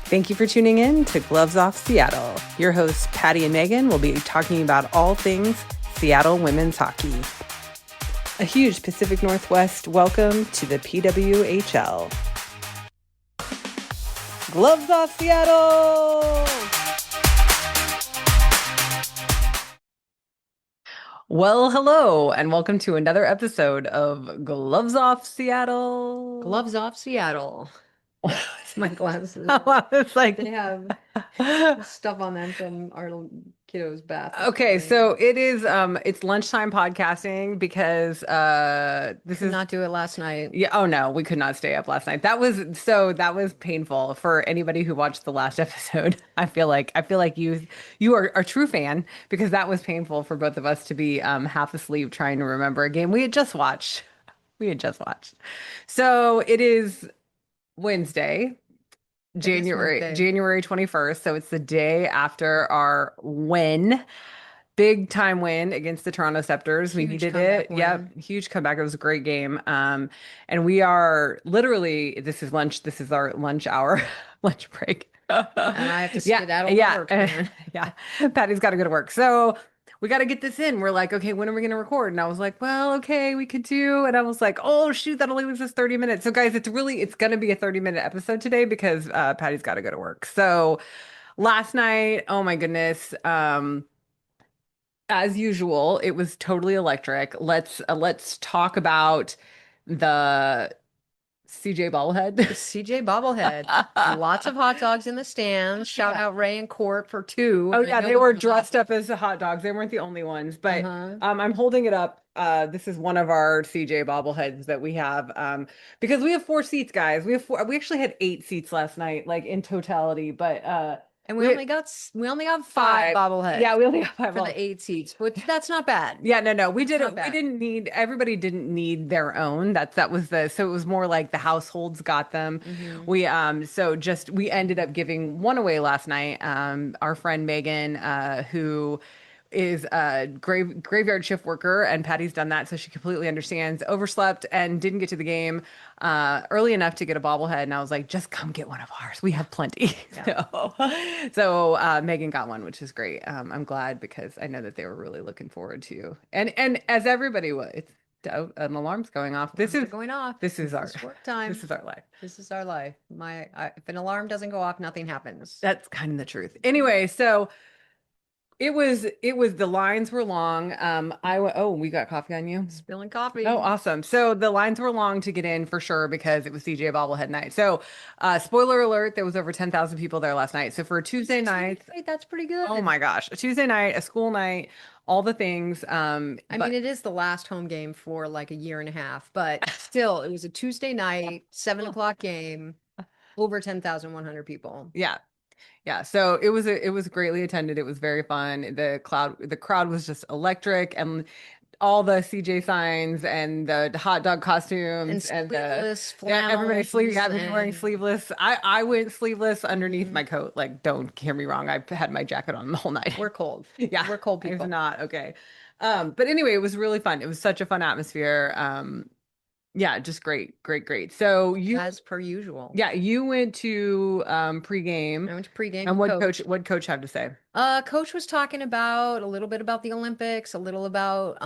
Thank you for tuning in to Gloves Off Seattle. Your hosts, Patti and Meagan, will be talking about all things Seattle women's hockey. A huge Pacific Northwest welcome to the PWHL. Gloves Off Seattle! Well, hello, and welcome to another episode of Gloves Off Seattle. Gloves Off Seattle. My glasses. It's like They have stuff on them from our kiddo's bath. Okay, so it is it's lunchtime podcasting because this Could is not do it last night. yeah, oh no, we could not stay up last night. That was painful for anybody who watched the last episode. I feel like you are a true fan because that was painful for both of us to be half asleep trying to remember a game we had just watched. We had just watched. So it is Wednesday. January 21st. So it's the day after our big time win against the Toronto Sceptres. We needed it. Yep. Huge comeback. It was a great game. And we are literally, this is our lunch hour, lunch break. And I have to sit out of work. Yeah. Patty's got to go to work. So we got to get this in. We're like, okay, when are we going to record? And I was like, well, okay, we could do. And I was like, oh, shoot, that only leaves us 30 minutes. So, guys, it's going to be a 30-minute episode today because Patty's got to go to work. So, last night, oh my goodness. As usual, it was totally electric. Let's talk about the CJ bobblehead. CJ bobblehead. Lots of hot dogs in the stands. Shout out Ray and Court for two. Oh yeah, they were dressed up as hot dogs. They weren't the only ones, but I'm holding it up. This is one of our CJ bobbleheads that we have because we have 4 seats, guys. We actually had 8 seats last night, like in totality, but and we only got 5 bobbleheads. Yeah, we only got 5 for the 8 seats, but that's not bad. Yeah, no. We didn't need everybody didn't need their own. So it was more like the households got them. We ended up giving one away last night. Our friend Meagan, who is a graveyard shift worker, and Patty's done that, so she completely understands. Overslept and didn't get to the game early enough to get a bobblehead, and I was like, just come get one of ours. We have plenty. Yeah. So Meagan got one, which is great. I'm glad because I know that they were really looking forward to, and as everybody was. An alarm's going off. This is going off. This is our work time. This is our life. This is our life. If an alarm doesn't go off, nothing happens. That's kind of the truth. Anyway, so it was the lines were long. We got coffee on you. Spilling coffee. Oh, awesome. So the lines were long to get in for sure because it was CJ bobblehead night. So spoiler alert, there was over 10,000 people there last night. So for a Tuesday night, that's pretty good. Oh my gosh. A Tuesday night, a school night, all the things. I mean, it is the last home game for like a year and a half, but still, it was a Tuesday night, 7 o'clock game, over 10,100 people. Yeah. Yeah, so it was greatly attended. It was very fun. The crowd was just electric, and all the CJ signs and the hot dog costumes and everybody wearing sleeveless. I went sleeveless underneath my coat. Like, don't hear me wrong. I had my jacket on the whole night. We're cold. Yeah, we're cold people. It's not okay. But anyway, it was really fun. It was such a fun atmosphere. Yeah, just great. So as per usual. Yeah, you went to pregame. I went to pregame. And what coach have to say? Coach was talking about a little bit about the Olympics, a little about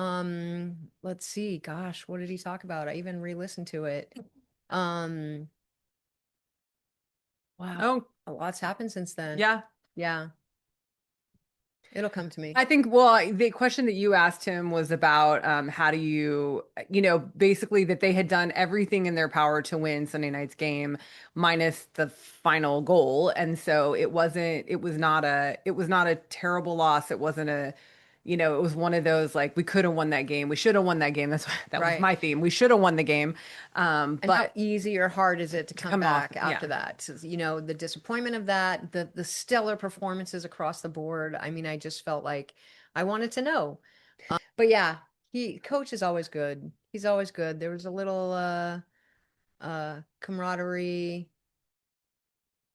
let's see, gosh, what did he talk about? I even re-listened to it. Wow. Oh, a lot's happened since then. Yeah. Yeah. It'll come to me. I think, well, the question that you asked him was about how do you basically that they had done everything in their power to win Sunday night's game minus the final goal. And so it was not a terrible loss. It wasn't it was one of those, like, we could have won that game. We should have won that game. That was my theme. We should have won the game. And but how easy or hard is it to come back after that? So, the disappointment of that, the stellar performances across the board. I mean, I just felt like I wanted to know. But yeah, coach is always good. He's always good. There was a little camaraderie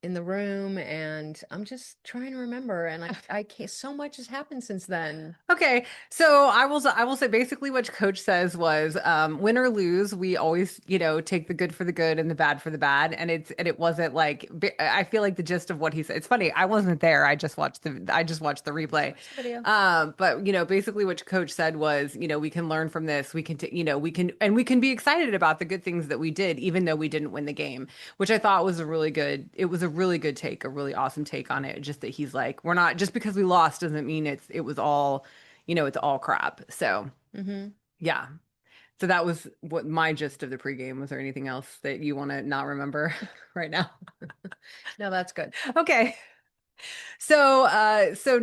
in the room, and I'm just trying to remember. And I can't, so much has happened since then. Okay, so I will say basically what coach says was win or lose, we always, take the good for the good and the bad for the bad. And it wasn't like I feel like the gist of what he said. It's funny, I wasn't there. I just watched the Just replay. watch the video. But basically what coach said was, we can learn from this. We can we can be excited about the good things that we did, even though we didn't win the game, which I thought was a really good take, a really awesome take on it. Just that he's like, we're not just because we lost doesn't mean it's all crap. So Hmm. yeah. So that was what my gist of the pregame. Was there anything else that you want to not remember right now? No, that's good. Okay. So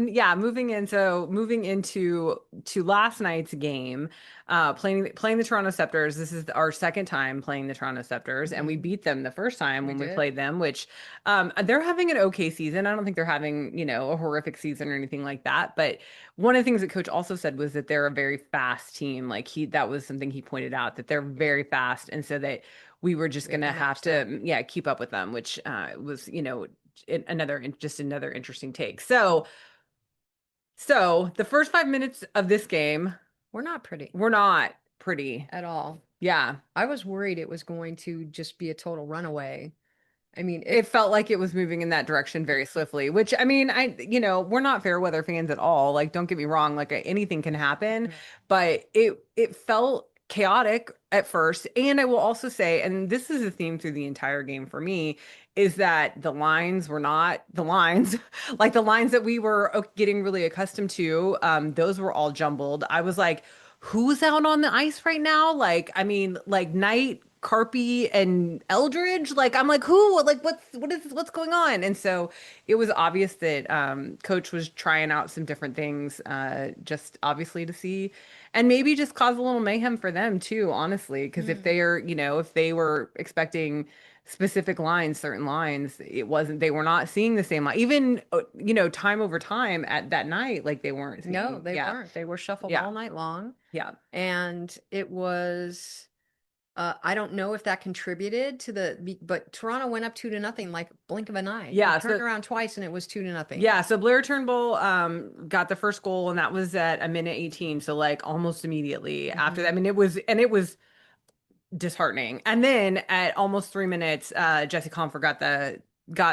yeah, moving into to last night's game, playing the Toronto Sceptres. This is our second time playing the Toronto Sceptres, and we Hmm. beat them the first time We when we did. played them, which they're having an okay season. I don't think they're having, a horrific season or anything like that. But one of the things that coach also said was that they're a very fast team. Like that was something he pointed out, that they're very fast, and so that we were just We have gonna to have match that. to, yeah, keep up with them, which was, another interesting take. So the first 5 minutes of this game We're not pretty were not pretty. at all. Yeah. I was worried it was going to just be a total runaway. I mean, It it. felt like it was moving in that direction very swiftly, which I mean, we're not fair weather fans at all. Like, don't get me wrong, like anything can happen, Mhm. but it felt chaotic at first. And I will also say, and this is a theme through the entire game for me, is that the lines were not the lines, like the lines that we were getting really accustomed to. Those were all jumbled. I was like, who's out on the ice right now? Like, I mean, like Knight, Carpy, and Eldridge. Like, I'm like, who? Like, what's going on? And so it was obvious that Coach was trying out some different things, just obviously to see, and maybe just cause a little mayhem for them too, honestly. Because Mm. if they were expecting specific lines, certain lines, it wasn't. They were not seeing the same line. Even time over time at that night, like they weren't No, seeing. they Yeah, weren't. They were shuffled yeah, all night long. yeah. And it was, I don't know if that contributed to but Toronto went up 2-0, like blink of an eye. They Yeah, turned so around twice and it was 2-0. yeah, so Blair Turnbull got the first goal, and that was at a minute 18, so like almost immediately after that. I Hmm. mean, it was disheartening. And then at almost 3 minutes, Jesse Comfer got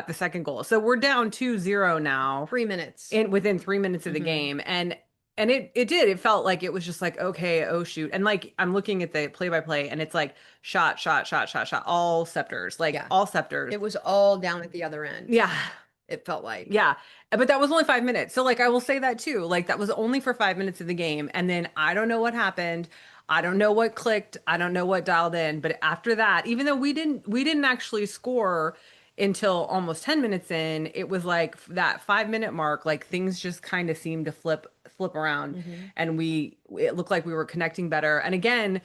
the second goal. So we're down 2-0 now 3 minutes. in within 3 minutes of the Hmm. game. And it felt like it was just like, okay, oh shoot. And like I'm looking at the play by play, and it's like shot, shot, shot, shot, shot, all Scepters, like Yeah. all Scepters. It was all down at the other end, Yeah. it felt like. Yeah. But that was only 5 minutes. So like I will say that too. Like that was only for 5 minutes of the game. And then I don't know what happened. I don't know what clicked. I don't know what dialed in. But after that, even though we didn't actually score until almost 10 minutes in, it was like that 5 minute mark, like things just kind of seemed to flip around, Hmm. and it looked like we were connecting better. And again,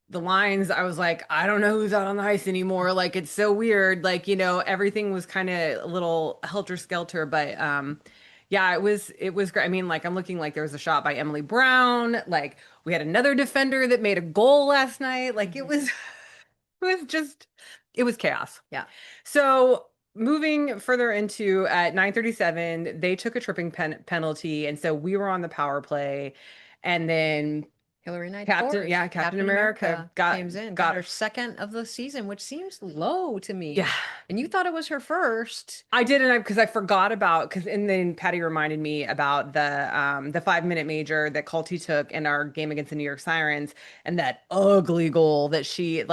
the lines, I was like, I don't know who's out on the ice anymore. Like it's so weird. Like, everything was kind of a little helter-skelter, but yeah, it was great. I mean, like I'm looking, like there was a shot by Emily Brown. Like we had another defender that made a goal last night. Like it was Hmm. it was just it was chaos. Yeah. So moving further into at 9:37, they took a tripping penalty, and so we were on the power play, and then Hillary Knight Yeah, scores. Captain Captain America America got came in, got got her second of the season, which seems low to yeah. me. And you thought it was her first. I did, and because I forgot about, because and then Patty reminded me about the 5 minute major that Colty took in our game against the New York Sirens, and that ugly goal that she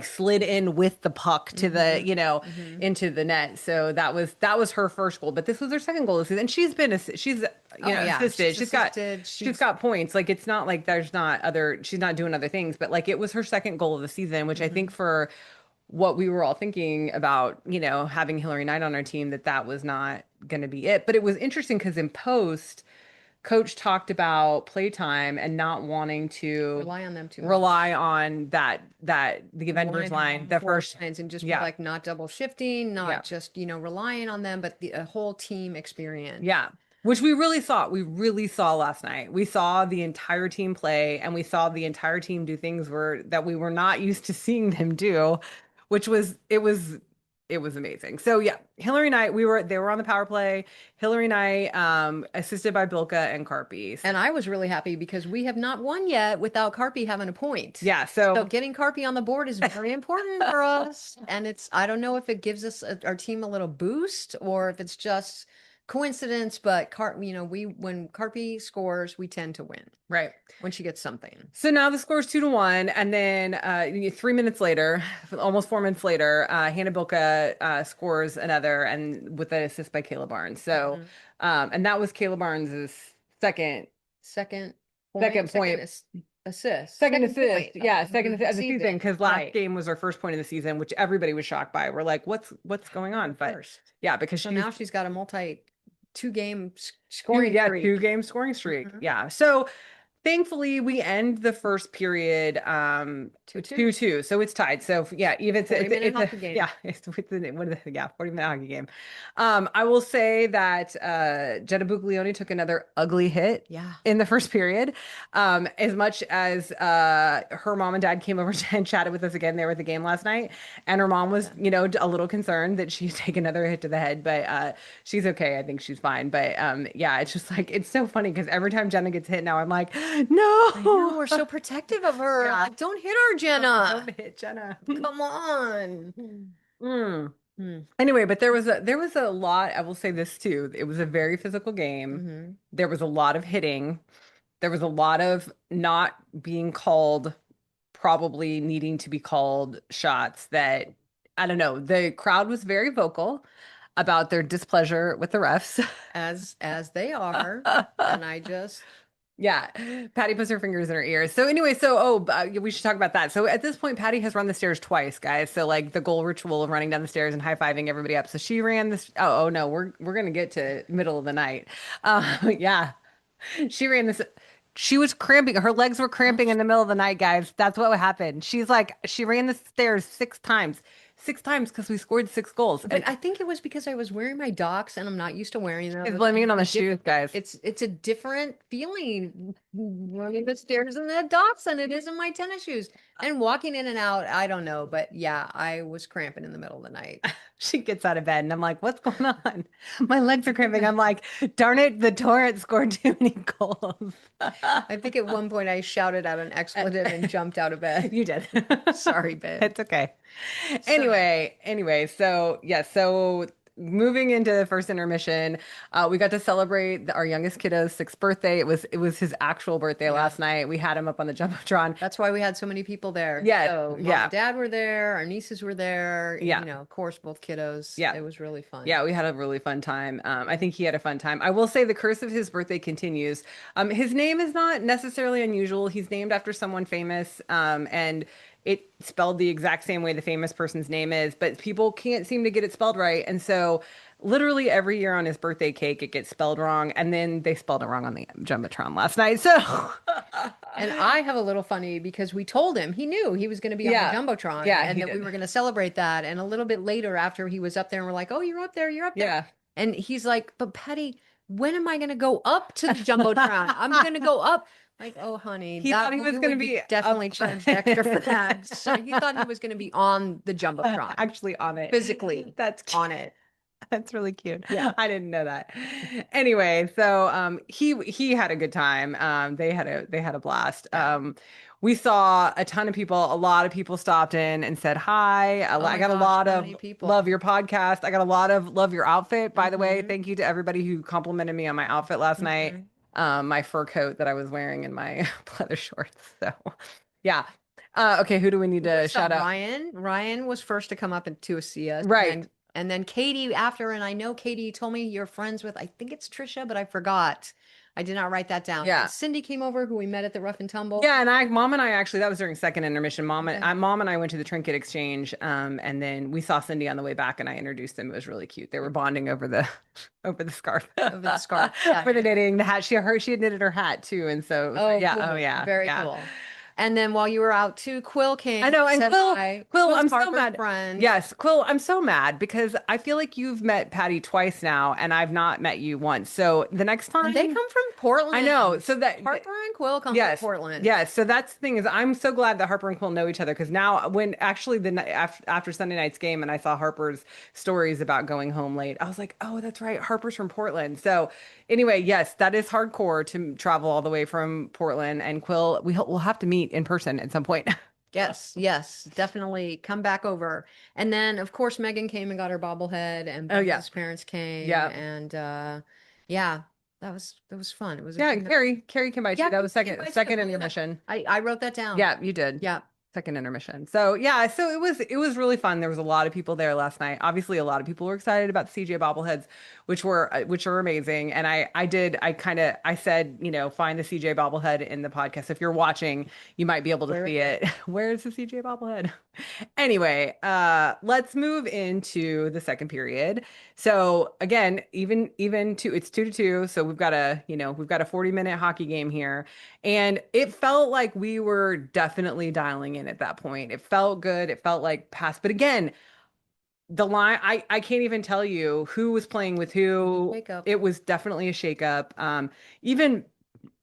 slid in with the puck to the, Hmm. Hmm. into the net. So that was her first goal, but this was her second goal this season, and she's Oh yeah, assisted. she's She's got assisted. she's She's. got points. Like it's not like she's not doing other things, but like it was her second goal of the season, which I think Hmm. for what we were all thinking about, having Hillary Knight on our team, that was not going to be it. But it was interesting because in post, coach talked about playtime and not wanting to Rely on them too much. rely on that the Avengers One line, the forward first. lines and just be Yeah. like not double shifting, Yeah. not just, relying on them, but the a whole team experience. Yeah. Which we really saw. We really saw last night. We saw the entire team play, and we saw the entire team do things that we were not used to seeing them do, which was it was It was amazing. So yeah, Hillary and I, they were on the power play. Hillary and I, assisted by Bilka and Carpy. And I was really happy because we have not won yet without Carpy having a point. Yeah, So so getting Carpy on the board is very important for us. And I don't know if it gives us our team a little boost or if it's just coincidence, but when Carpy scores, we tend to win right. when she gets something. So now the score is 2-1, and then 3 minutes later, almost 4 minutes later, Hannah Bilka scores another, and with an assist by Kayla Barnes. So, and that was Kayla Barnes's second Second second point, assist. second assist, point yeah, of second assist of the season, because last Right. game was her first point of the season, which everybody was shocked by. We're like, what's going on? But First. yeah, because So she's now she's got a two-game scoring streak. 2-game scoring streak. Yeah. So thankfully, we end the first period 2-2. 2-2. So it's tied. So yeah, even it's 40-minute a hockey game. yeah, it's with the what is it? Yeah, 40-minute hockey game. I will say that Jenna Buglioni took another ugly hit Yeah. in the first period. As much as her mom and dad came over and chatted with us again, they were at the game last night, and her mom was, a little concerned that she'd take another hit to the head, but she's okay. I think she's fine. But yeah, it's just like it's so funny because every time Jenna gets hit now, I'm like, no, I know, we're so protective of her. Yeah. Like, don't hit her, Jenna. Don't hit Jenna. Come on. Anyway, but there was a lot. I will say this too. It was a very physical game. There was a lot of hitting. There was a lot of not being called, probably needing to be called shots that, I don't know. The crowd was very vocal about their displeasure with the refs. As they are. And I just Yeah, Patty puts her fingers in her ears. So anyway, we should talk about that. So at this point, Patty has run the stairs twice, guys. So like the goal ritual of running down the stairs and high-fiving everybody up. So she ran this. Oh no, we're gonna get to middle of the night. Yeah, she ran this. She was cramping. Her legs were cramping in the middle of the night, guys. That's what happened. She ran the stairs 6 times. 6 times because we scored 6 goals. But I think it was because I was wearing my Docs and I'm not used to wearing them. It's blaming it on the shoes, guys. It's a different feeling running the stairs in the Docs than it is in my tennis shoes. And walking in and out, I don't know. But yeah, I was cramping in the middle of the night. She gets out of bed and I'm like, what's going on? My legs are cramping. I'm like, darn it, the Torrent scored too many goals. I think at one point I shouted out an expletive and jumped out of bed. You did. Sorry, babe. It's okay. Anyway, so yeah, so moving into the first intermission, we got to celebrate our youngest kiddo's 6th birthday. It was his actual birthday last night. We had him up on the Jumbotron. That's why we had so many people there. Yeah, So mom and dad were there, our nieces were there. Yeah. Of course, both kiddos. Yeah. It was really fun. Yeah, we had a really fun time. I think he had a fun time. I will say the curse of his birthday continues. His name is not necessarily unusual. He's named after someone famous, and it spelled the exact same way the famous person's name is, but people can't seem to get it spelled right. And so literally every year on his birthday cake, it gets spelled wrong. And then they spelled it wrong on the Jumbotron last night. So And I have a little funny because we told him, he knew he was going to be on the Jumbotron. Yeah, and he that we did. were going to celebrate that. And a little bit later after he was up there and we're like, oh, you're up there. yeah. And he's like, but Patty, when am I going to go up to the Jumbotron? I'm going to go up. Like, oh, honey, He thought he was going to be definitely up- charged extra for that. So he thought he was going to be on the Jumbotron, Actually on it. physically That's on it. That's really cute. Yeah. I didn't know that. Anyway, so he had a good time. They had a blast. We saw a ton of people. A lot of people stopped in and said hi. I got a lot so of many people. love your podcast. I got a lot of love your outfit, by the way. Thank you to everybody who complimented me on my outfit last night. My fur coat that I was wearing and my leather shorts. So yeah. Okay, who do we need to shout out? Ryan was first to come up and to see us. Right. And then Katie after, and I know Katie told me you're friends with, I think it's Trisha, but I forgot. I did not write that down. Yeah. And Cindy came over, who we met at the Rough and Tumble. Yeah, and Mom and I actually, that was during second intermission. Mom and I went to the trinket exchange, and then we saw Cindy on the way back, and I introduced them. It was really cute. They were bonding over the scarf, Over the scarf. Yeah. for the knitting. The hat. She had knitted her hat too, and so Oh, yeah, cool. oh yeah, Very yeah. cool. And then while you were out too, Quill I came, know, and said Quill, hi. Quill, Quill's I'm so Harper's mad. friend. Yes, Quill, I'm so mad because I feel like you've met Patty twice now, and I've not met you once. So the next And they time, come from I know. Portland. So that, Harper and Quill come from yes, Portland. yes. So that's the thing is, I'm so glad that Harper and Quill know each other because now, when actually after Sunday night's game, and I saw Harper's stories about going home late, I was like, oh, that's right, Harper's from Portland. So anyway, yes, that is hardcore to travel all the way from Portland, and Quill, we'll have to meet in person at some point. Yes, yes, definitely come back over. And then of course Megan came and got her bobblehead and Oh both yeah, his parents came yeah. and yeah, that was fun. It was a Yeah, good Carrie came by too. yeah, That was came second by too. second Oh, yeah. intermission. I wrote that down. Yeah, you did. Yeah. Second intermission. So yeah, so it was really fun. There was a lot of people there last night. Obviously, a lot of people were excited about the CJ bobbleheads, which are amazing. And I said, find the CJ bobblehead in the podcast. If you're watching, you might be able to Where see is it? it. Where is the CJ bobblehead? Anyway, let's move into the second period. So again, even two, it's 2-2. So we've got a 40-minute hockey game here. And it felt like we were definitely dialing in at that point. It felt good. It felt like pass. But again, the line, I can't even tell you who was playing with who. Wake up. It was definitely a shakeup. Even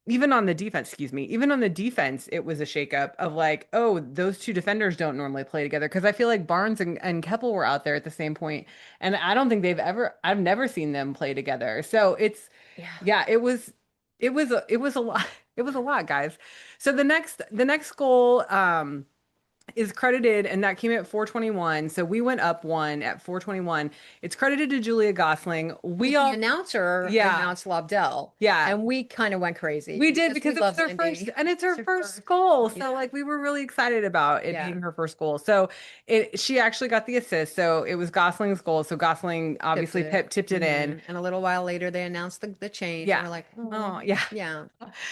even on the defense, excuse me, even on the defense, it was a shakeup of like, oh, those two defenders don't normally play together. Because I feel like Barnes and Keppel were out there at the same point, and I don't think I've never seen them play together. So Yeah. yeah, it was a lot. It was a lot, guys. So the next goal, is credited, and that came at 4:21. So we went up one at 4:21. It's credited to Julia Gosling. We The all, announcer yeah, announced Lobdell, yeah. and we kind of went crazy We did because we because it was love her first, Lindy. and it's her It's her first first. goal. Yeah. So like we were really excited about it Yeah. being her first goal. So she actually got the assist. So it was Gosling's goal. So Gosling Tipped obviously it. tipped it in. And a little while later, they announced the change, and Yeah. we're like, Oh, oh, yeah. yeah.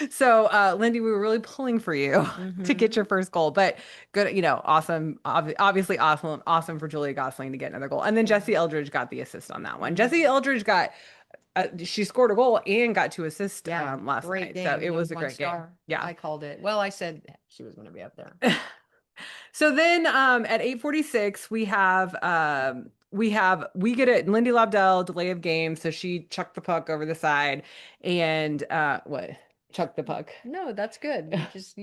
So, Lindy, we were really pulling for you to get Hmm. your first goal, but good, awesome, obviously awesome, awesome for Julia Gosling to get another goal. And then Yeah. Jesse Eldridge got the assist on that one. Jesse Hmm. Eldridge she scored a goal and got to assist Yeah. last Great night. So game. it The was a one great game. star. Yeah. I called it. Well, I said she was going to be up there. So then at 8:46 we get it Lindy Lobdell delay of game, so she chucked the puck over the side and what chucked the puck. No, that's good. You just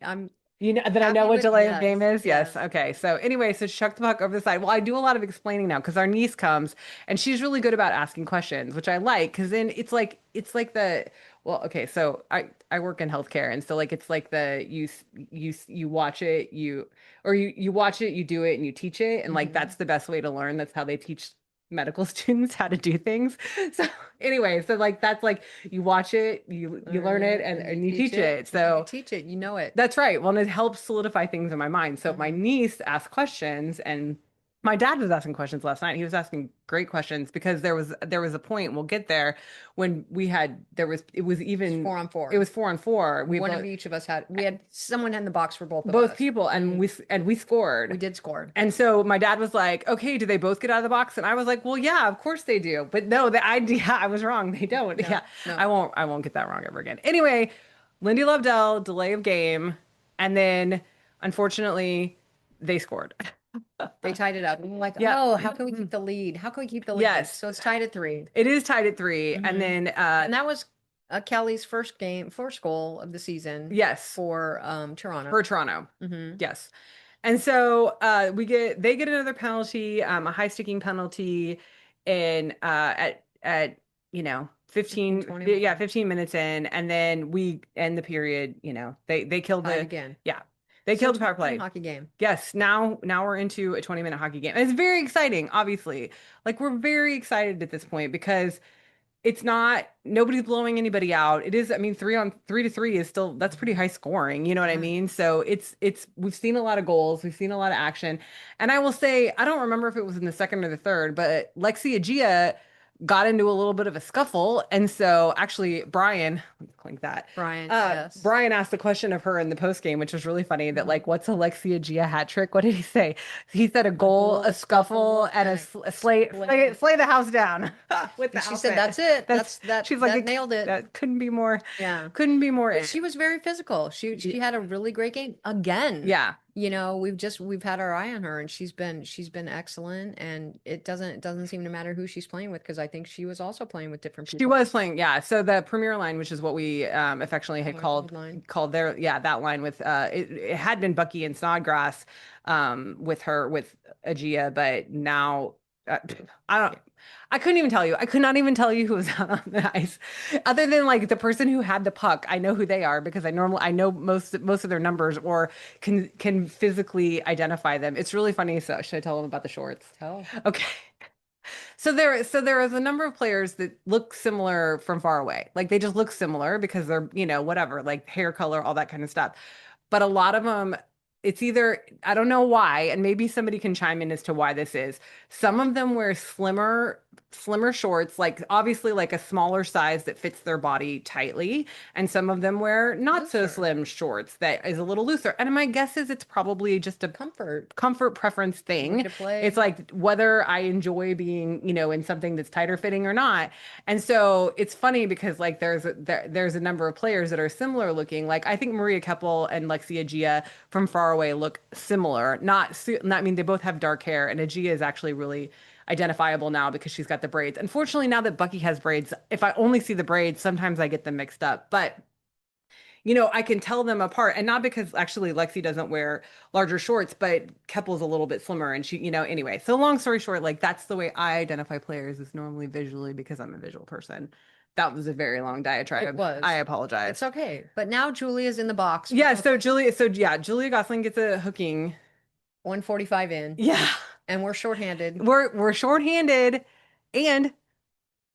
I'm You know that I know happy what with delay of game yes, is? Yes. yes. Okay. So anyway, so she chucked the puck over the side. Well, I do a lot of explaining now because our niece comes and she's really good about asking questions, which I like because then it's like okay, so I work in healthcare and so like it's like you watch it, you watch it, you do it and you teach it and like Hmm. that's the best way to learn. That's how they teach medical students how to do things. So anyway, so like that's like you watch it, you learn it And you and you teach teach it. it. And you So teach it. You know it. that's right. Well, and it helps solidify things in my mind. So my Hmm. niece asked questions and my dad was asking questions last night. He was asking great questions because there was a point, we'll get there, when It's four on it four. was 4-on-4. One of each of us we had someone in the box for both of Both us. people and And we we scored. did score. And so my dad was like, "Okay, do they both get out of the box?" And I was like, "Well, yeah, of course they do." But no, the idea I was wrong. They don't. No, Yeah. no. I won't get that wrong ever again. Anyway, Lindy Lovdell, delay of game, and then unfortunately they scored. They tied it up. And we're like, Yeah. oh, how can we keep the lead? How can we keep the lead? Yes. So it's tied at 3. It is tied at 3. And Hmm. then And that was Kelly's first goal of the season yes, for Toronto. for Toronto. Hmm. Yes. And so they get another penalty, a high sticking penalty in at 15 21. yeah, 15 minutes in, and then we end the period, they killed Tied again. yeah, they So killed the power 20-minute play. hockey game. Yes, now we're into a 20-minute hockey game. And it's very exciting, obviously. Like we're very excited at this point because it's not nobody's blowing anybody out. It is, I mean, 3-3 is still that's pretty high scoring, you know what I Yeah. mean? So it's we've seen a lot of goals, we've seen a lot of action. And I will say, I don't remember if it was in the second or the third, but Lexi Agia got into a little bit of a scuffle. And so actually Brian, like that, Brian, yes. Brian asked the question of her in the post game, which was really funny that Mhm. like, what's Alexia Gia hat trick? What did he say? He said a A goal, goal, a a scuffle, scuffle, and and a, a a slay the house down with the And she said, outfit. "That's it. That's, That she's like, nailed it." that Yeah. couldn't be more But it. she was very physical. She had a really great game again. Yeah. You know, we've had our eye on her, and she's been excellent. And it doesn't seem to matter who she's playing with, because I think she was also playing with different She people. was playing, yeah. So the Premier line, which is what we affectionately had Oh, our old called line. their, yeah, that line with it had been Bucky and Snodgrass with her with Aegea, but now uh, I don't. I couldn't even tell you. I could not even tell you who was out on the ice, other than like the person who had the puck. I know who they are because I know most of their numbers or can physically identify them. It's really funny. So should I tell them about the shorts? Tell. Okay. So there is a number of players that look similar from far away. Like they just look similar because they're, whatever, like hair color, all that kind of stuff. But a lot of them, it's either, I don't know why, and maybe somebody can chime in as to why this is. Some of them wear slimmer shorts, like obviously like a smaller size that fits their body tightly, and some of them wear not so Looser. slim shorts that is a little looser. And my guess is it's probably just a Comfort. comfort preference Way thing. to play. It's like whether I enjoy being, in something that's tighter fitting or not. And so it's funny because like there's a number of players that are similar looking. Like I think Maria Keppel and Lexia Gia from far away look similar. Not I mean they both have dark hair, and Aegea is actually really identifiable now because she's got the braids. Unfortunately, now that Bucky has braids, if I only see the braids, sometimes I get them mixed up. But I can tell them apart. And not because actually Lexi doesn't wear larger shorts, but Keppel's a little bit slimmer. And she, anyway. So long story short, like that's the way I identify players is normally visually because I'm a visual person. That was a very long It diatribe. I was. It's apologize. okay. But now Julia's in the box. Yeah, Julia Gosling gets a hooking. 145 in, Yeah. and we're shorthanded. We're shorthanded. And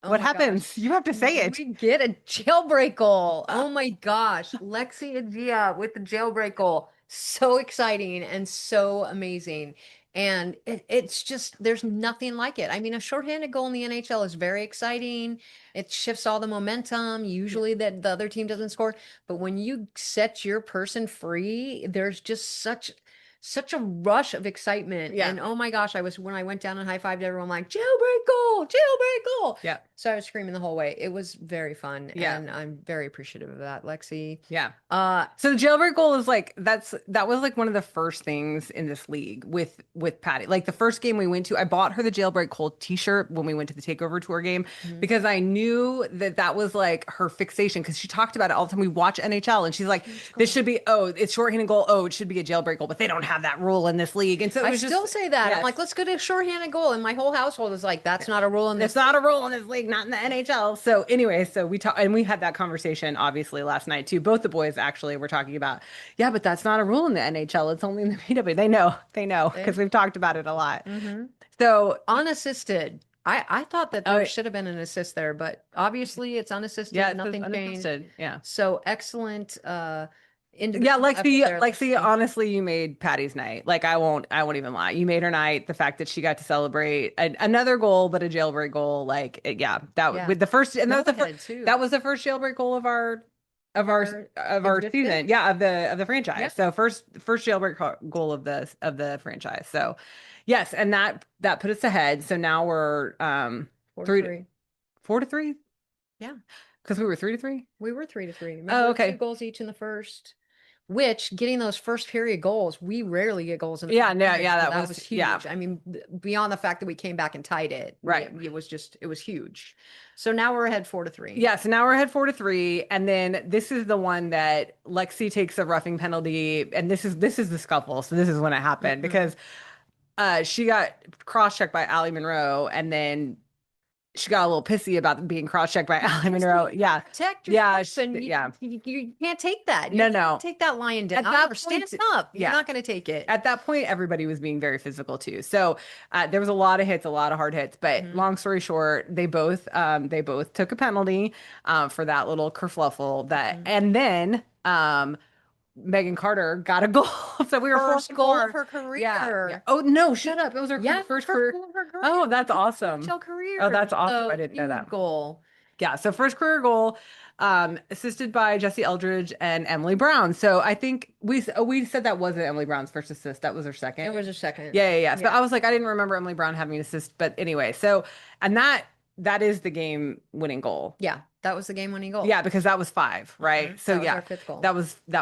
Oh what my happens? gosh. You have to say it. We get a jailbreak goal. Oh my gosh. Lexi and Gia with the jailbreak goal. So exciting and so amazing. And it's just, there's nothing like it. I mean, a shorthanded goal in the NHL is very exciting. It shifts all the momentum, usually that the other team doesn't score. But when you set your person free, there's just such a rush of excitement. Yeah. And oh my gosh, when I went down and high-fived everyone, I'm like, jailbreak goal, jailbreak goal. Yeah. So I was screaming the whole way. It was very fun. Yeah. And I'm very appreciative of that, Lexi. Yeah. Uh, So the jailbreak goal is like that was like one of the first things in this league with Patty. Like the first game we went to, I bought her the jailbreak goal t-shirt when we went to the takeover tour game mhm. because I knew that was like her fixation because she talked about it all the time. We watch NHL and she's like, this should be it's shorthanded goal. Oh, it should be a jailbreak goal, but they don't have that rule in this league. And so it I was still just say that. I'm yes. like, let's go to a shorthanded goal. And my whole household is like, that's not a rule in this. It's not a rule in this league, not in the NHL. So anyway, so we talked and we had that conversation obviously last night too. Both the boys actually were talking about, yeah, but that's not a rule in the NHL. It's only in the PW. They know because we've talked about it a lot. Mhm. So Unassisted. I thought that there should have been an assist there, but obviously it's unassisted. yeah, Nothing changed. unassisted. Yeah. So excellent Yeah, individual effort there, Lexi, honestly, you made Patty's night. Like I won't even lie. You made her night. The fact that she got to celebrate another goal, but a jailbreak goal, like yeah, Yeah. with the first, and that was Go ahead, too. that was the first jailbreak goal of our Existence? season. Yeah, of the franchise. Yeah. So first jailbreak goal of the franchise. So yes, and that put us ahead. So now we're 4-3. 4-3. Yeah. Because we were 3-3. We were 3-3. Oh, Remember, okay. 2 goals each in the first, which getting those first period goals, we rarely get goals in the Yeah, first no, period, yeah, so that was was huge. yeah. I mean, beyond the fact that we came back and tied it, Right. it was huge. So now we're ahead 4-3. Yeah, so now we're ahead 4-3, and then this is the one that Lexi takes a roughing penalty, and this is the scuffle. So this is when it happened because she got cross-checked by Allie Monroe, and then she got a little pissy about being cross-checked by Allie Monroe. Yeah, Protect your yeah, person. You can't take that. You No, can't no. take that lying down. At that Or stand point, up. You're yeah. not going to take it. At that point, everybody was being very physical too. So there was a lot of hits, a lot of hard hits. But long story short, they both took a penalty for that little kerfluffle. And then Megan Carter got a goal. So we were four First and goal of four. her Yeah. Yeah. career. Oh no, shut up. It was her Yeah, first first career. goal of her Oh, career. that's awesome. NHL Oh, career. that's awesome. I So didn't know huge that. goal. Yeah, so first career goal, assisted by Jesse Eldridge and Emily Brown. So I think we said that wasn't Emily Brown's first assist. That was her second. It was a second. Yeah, yeah, yeah. So Yeah. I was like, I didn't remember Emily Brown having an assist, but anyway. So and that is the game winning goal. Yeah. That was the game winning goal. Yeah, because that was five, right? So That was yeah, our fifth goal. that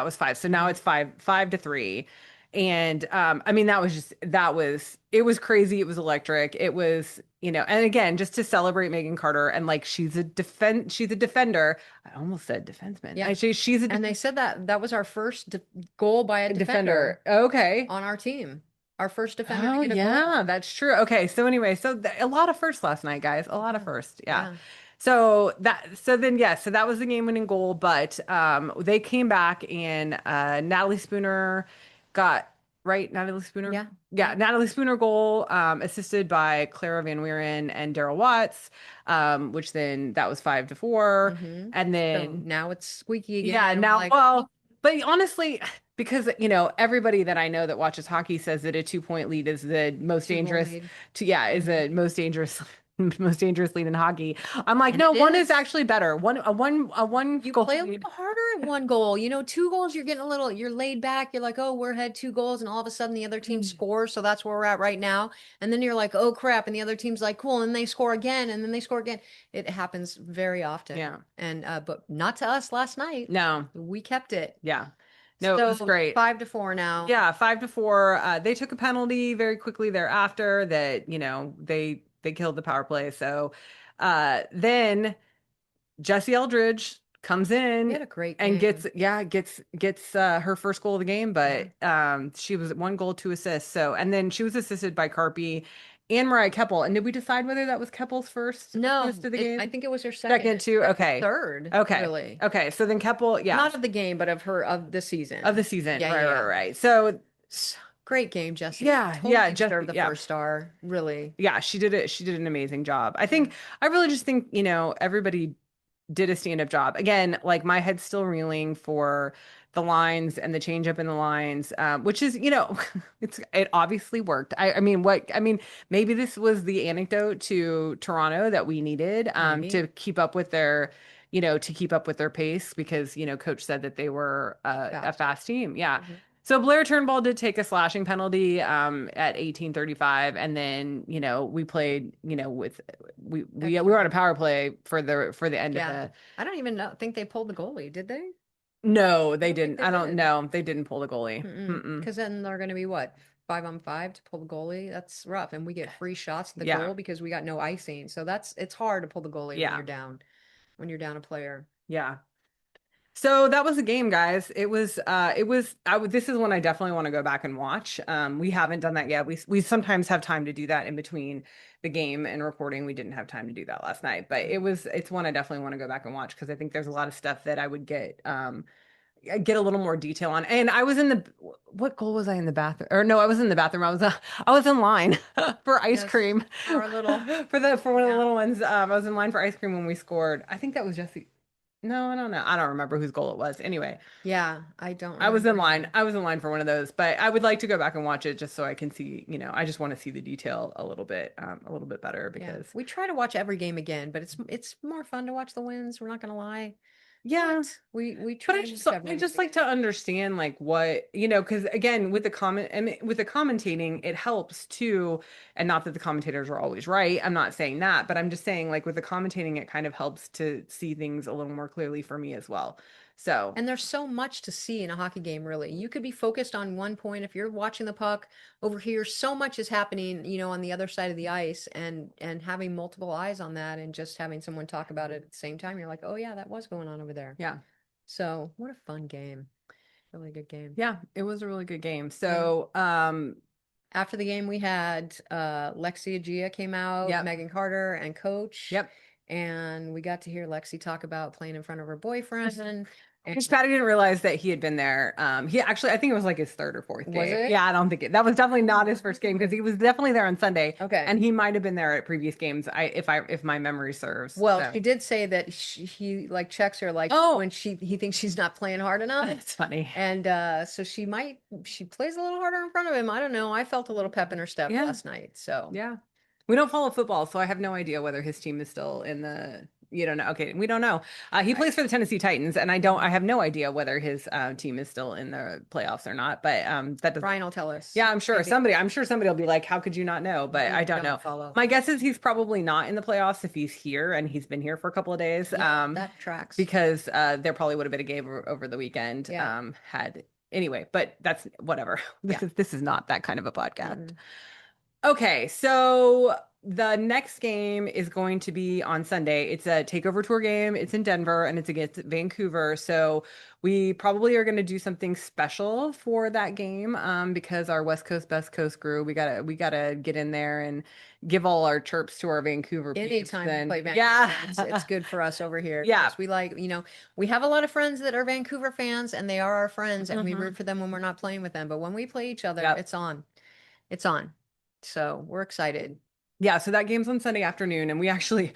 was five. So now Mhm. it's 5-3. And I mean it was crazy. It was electric. It was, and again, just to celebrate Megan Carter and like she's a defender. I almost said defenseman. Yeah. Actually, she's a And they said that was our first goal by a defender. defender Okay. on our team. Our first defender to Oh get a yeah, goal. that's true. Okay, so anyway, so a lot of firsts last night, guys. A lot of Yeah. firsts. Yeah. Yeah. So that was the game-winning goal, but they came back and Natalie Spooner got right. Natalie Spooner. Yeah. Yeah, Natalie Spooner goal, assisted by Clara Van Wieren and Daryl Watts, which then that was 5-4, Hmm. and So then now it's squeaky again. yeah, And we're now like, well, but honestly, because everybody that I know that watches hockey says that a 2-point lead is the most two-goal dangerous lead. is Mhm. the most dangerous most dangerous lead in hockey. I'm like, And no, it one is is. actually better. One You goal play a lead. little harder at one goal. Two goals, you're getting you're laid back. You're like, oh, we're ahead two goals, and all of a sudden the other team scores. So that's where we're at right now. And then you're like, oh crap, and the other team's like, cool, and they score again, and then they score again. It happens very often. Yeah. And but not to us last night. No. We kept it. Yeah. No, it So was great. 5-4 now. Yeah, 5-4. They took a penalty very quickly thereafter that, they killed the power play. So then Jesse Eldridge comes We in had a great and game. gets her first goal of the game, Yeah. but she was 1 goal, 2 assists. So and then she was assisted by Carpy and Mariah Keppel. And did we decide whether that was Keppel's first No, assist of the I game? think it was her Second second, too. Okay. third, Okay. really. Okay. So then Keppel, yeah, Not of the game, but of the of the season. season. Yeah, Right, yeah, right, yeah. right. So Great game, Jesse. yeah, yeah, Totally just deserved the yeah. first star. Really. Yeah, she did it. She did an amazing job. Yeah. I really just think, everybody did a stand-up job. Again, like my head's still reeling for the lines and the change up in the lines, which is, it obviously worked. Maybe this was the anecdote to Toronto that we needed, Maybe. to keep up with their pace because, coach said that they were a Fast. fast team. Yeah. Mhm. So Blair Turnbull did take a slashing penalty at 18:35, and then we played with we Extra were on a time. power play for the end of Yeah. the. I don't even think they pulled the goalie, did they? No, I they don't think didn't. they I don't did. know. They didn't pull the goalie. Mm-mm. Because then they're going to be what? 5-on-5 to pull the goalie. That's rough. And we get free shots at the Yeah, goal because we got no icing. So it's hard to pull the goalie yeah, when you're down a player. yeah. So that was the game, guys. This is one I definitely want to go back and watch. We haven't done that yet. We sometimes have time to do that in between the game and recording. We didn't have time to do that last night, but it's one I definitely want to go back and watch because I think there's a lot of stuff that I would get a little more detail on. And I was what goal was I in the bathroom? Or no, I was in the bathroom. I was in line for ice Yes. cream For our little for one of the Yeah. little ones. I was in line for ice cream when we scored. I think that was Jesse. No, I don't know. I don't remember whose goal it was. Anyway, Yeah, I don't I was remember in line. either. I was in line for one of those, but I would like to go back and watch it just so I can see, I just want to see the detail a little bit better Yeah. because We try to watch every game again, but it's more fun to watch the wins, we're not gonna lie. yeah. But we But try to watch every I just game. like to understand like what, because again, with with the commentating, it helps too. And not that the commentators are always right. I'm not saying that, but I'm just saying like with the commentating, it kind of helps to see things a little more clearly for me as well. So And there's so much to see in a hockey game, really. You could be focused on one point. If you're watching the puck over here, so much is happening, on the other side of the ice, and having multiple eyes on that and just having someone talk about it at the same time, you're like, oh yeah, that was going on over there. yeah, So what a fun game. Really good game. yeah, it was a really good game. Yeah. So, After the game, we had Lexi Agia came out, yep, Megan Carter, and Coach. yep. And we got to hear Lexi talk about playing in front of her boyfriend. Because Patty didn't realize that he had been there. He actually, I think it was like his third or fourth Was game. it? Yeah, I don't think that was definitely not his first game because he was definitely there on Sunday. Okay. And he might have been there at previous games. If my memory serves. Well, So. she did say that he like checks her like Oh. when he thinks she's not playing hard enough. That's funny. And so she plays a little harder in front of him. I don't know. I felt a little pep in her step last night. So yeah, we don't follow football, so I have no idea whether his team is still in the. You don't know. Okay, we don't know. He plays for the Tennessee Titans, and I have no idea whether his team is still in the playoffs or not. But that does. Brian will tell us. Yeah, I'm sure somebody will be like, "How could you not know?" But I don't know. Follow. My guess is he's probably not in the playoffs if he's here and he's been here for a couple of days. Yeah, that tracks. Because there probably would have been a game over the weekend. Yeah. Anyway, but that's whatever. This is not that kind of a podcast. Mm-hmm. Okay, so the next game is going to be on Sunday. It's a takeover tour game. It's in Denver and it's against Vancouver. So we probably are going to do something special for that game because our West Coast, Best Coast crew, we gotta get in there and give all our chirps to our Vancouver Anytime we play Vancouver, yeah, it's good for us over here. Yeah, we like, we have a lot of friends that are Vancouver fans and they are our friends and we root for them when we're not playing with them. But when we play each other, it's on. It's on. So we're excited. Yeah, so that game's on Sunday afternoon, and we have the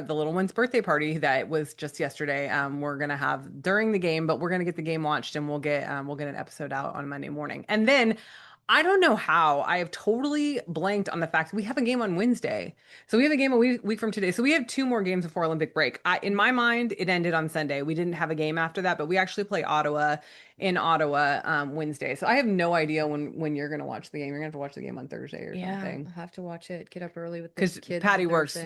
little one's birthday party that was just yesterday. We're gonna have during the game, but we're gonna get the game watched, and we'll get an episode out on Monday morning, and then. I don't know how I have totally blanked on the fact that we have a game on Wednesday. So we have a game a week from today. So we have 2 more games before Olympic break. In my mind, it ended on Sunday. We didn't have a game after that, but we actually play Ottawa in Ottawa Wednesday. So I have no idea when you're going to watch the game. You're going to have to watch the game on Thursday or something. I'll have to watch it. Get up early with the kids. Because Patty works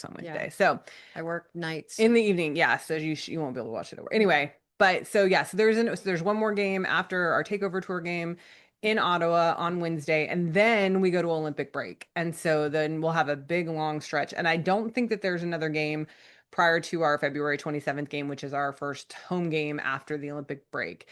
on Wednesday. Yeah. So I work nights. In the evening, yeah. So you won't be able to watch it over. Anyway, but so yeah, so there's one more game after our takeover tour game in Ottawa on Wednesday, and then we go to Olympic break. And so then we'll have a big long stretch. And I don't think that there's another game prior to our February 27th game, which is our first home game after the Olympic break,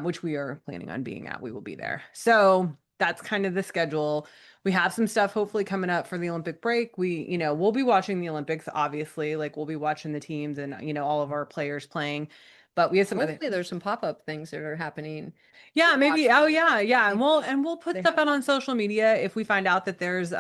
which we are planning on being at. We will be there. So that's kind of the schedule. We have some stuff hopefully coming up for the Olympic break. We'll be watching the Olympics, obviously, like we'll be watching the teams and, all of our players playing. But we have some hopefully there's some pop-up things that are happening. Yeah, maybe. Oh, yeah. And we'll put stuff out on social media if we find out that there's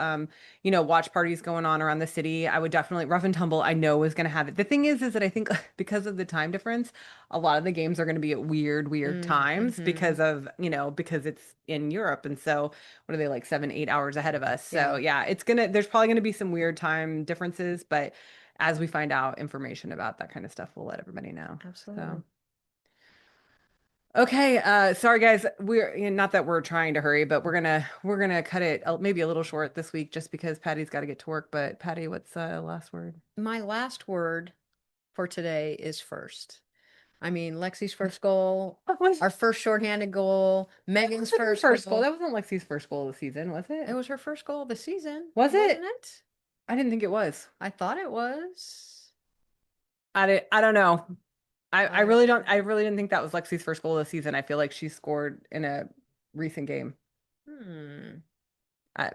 watch parties going on around the city. I would definitely Rough and Tumble. I know is going to have it. The thing is that I think because of the time difference, a lot of the games are going to be at weird times because of because it's in Europe, and so what are they like 7-8 hours ahead of us? So yeah, there's probably going to be some weird time differences, but as we find out information about that kind of stuff, we'll let everybody know. Absolutely. So. Okay, sorry guys. We're not that we're trying to hurry, but we're gonna cut it maybe a little short this week just because Patty's got to get to work. But Patty, what's the last word? My last word for today is first. I mean, Lexi's first goal, our first shorthanded goal, Megan's first goal. That wasn't Lexi's first goal of the season, was it? It was her first goal of the season. Was it? Wasn't it? I didn't think it was. I thought it was. I don't know. I really didn't think that was Lexi's first goal of the season. I feel like she scored in a recent game.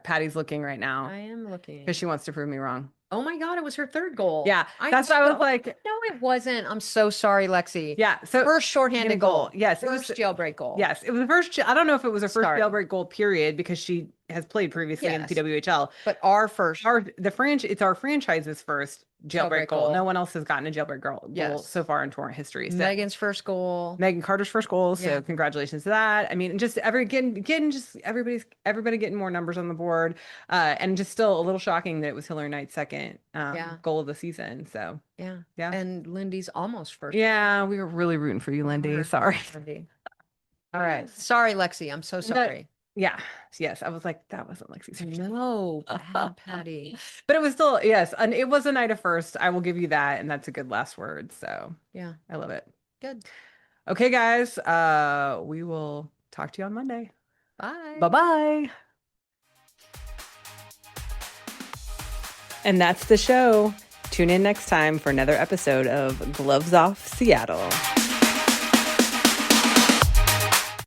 Patty's looking right now. I am looking. Because she wants to prove me wrong. Oh my God, it was her third goal. Yeah, that's why I was like. No, it wasn't. I'm so sorry, Lexi. Yeah, so first shorthanded goal. Yes, first jailbreak goal. Yes, it was the first. I don't know if it was her first jailbreak goal, period, because she has played previously in the PWHL. But it's our franchise's first jailbreak goal. No one else has gotten a jailbreak goal so far in Torrent history. So Megan's first goal. Megan Carter's first goal. So congratulations to that. I mean, just everybody getting more numbers on the board. And just still a little shocking that it was Hillary Knight's second goal of the season. So yeah. And Lindy's almost first. Yeah, we were really rooting for you, Lindy. Sorry. Lindy. All right. Sorry, Lexi. I'm so sorry. Yes. I was like, that wasn't Lexi's first. No, bad Patty. But it was still, yes, and it was a night of first. I will give you that, and that's a good last word. So yeah, I love it. Good. Okay, guys. We will talk to you on Monday. Bye. Bye-bye. And that's the show. Tune in next time for another episode of Gloves Off Seattle.